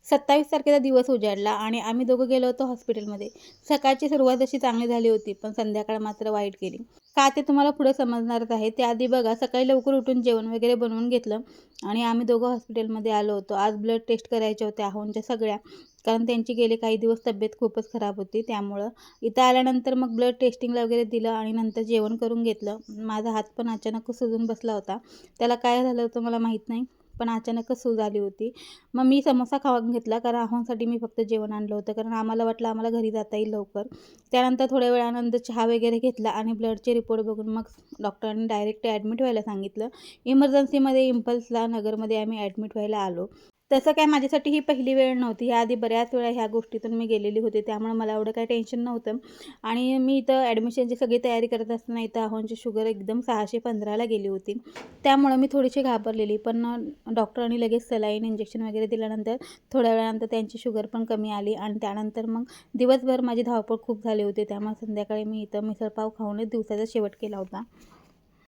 27 तारखेचा दिवस उजाडला आणि आम्ही दोघं गेलो होतो हॉस्पिटलमध्ये. सकाळची सुरुवात अशी चांगली झाली होती, पण संध्याकाळ मात्र वाईट गेली. का ते तुम्हाला पुढे समजणारच आहे. त्याआधी बघा सकाळी लवकर उठून जेवण वगैरे बनवून घेतलं आणि आम्ही दोघं हॉस्पिटलमध्ये आलो होतो. आज ब्लड टेस्ट करायच्या होत्या आहोंच्या सगळ्या. कारण त्यांची गेले काही दिवस तब्येत खूपच खराब होती. त्यामुळं इथं आल्यानंतर मग ब्लड टेस्टिंगला वगैरे दिलं आणि नंतर जेवण करून घेतलं. माझा हात पण अचानकच सुजून बसला होता. त्याला काय झालं होतं मला माहीत नाही. पण अचानकच सूज आली होती. मग मी समोसा खाऊन घेतला कारण आहोंसाठी मी फक्त जेवण आणलं होतं. कारण आम्हाला वाटलं आम्हाला घरी जाता येईल लवकर. त्यानंतर थोड्या वेळानंतर चहा वगैरे घेतला आणि ब्लडचे रिपोर्ट बघून मग डॉक्टरांनी डायरेक्ट ॲडमिट व्हायला सांगितलं. इमर्जन्सीमध्ये इम्पल्सला नगरमध्ये आम्ही ॲडमिट व्हायला आलो. तसं काय माझ्यासाठी ही पहिली वेळ नव्हती. याआधी बऱ्याच वेळा ह्या गोष्टीतून मी गेलेली होते. त्यामुळे मला एवढं काही टेन्शन नव्हतं. आणि मी इथं ॲडमिशनची सगळी तयारी करत असताना इथं आहोंची शुगर एकदम 615ला गेली होती. त्यामुळं मी थोडीशी घाबरलेली. पण डॉक्टरांनी लगेच सलाईन, इंजेक्शन वगैरे दिल्यानंतर थोड्या वेळानंतर त्यांची शुगर पण कमी आली आणि त्यानंतर मग दिवसभर माझी धावपळ खूप झाली होती. त्यामुळे संध्याकाळी मी इथं मिसळपाव खाऊनच दिवसाचा शेवट केला होता.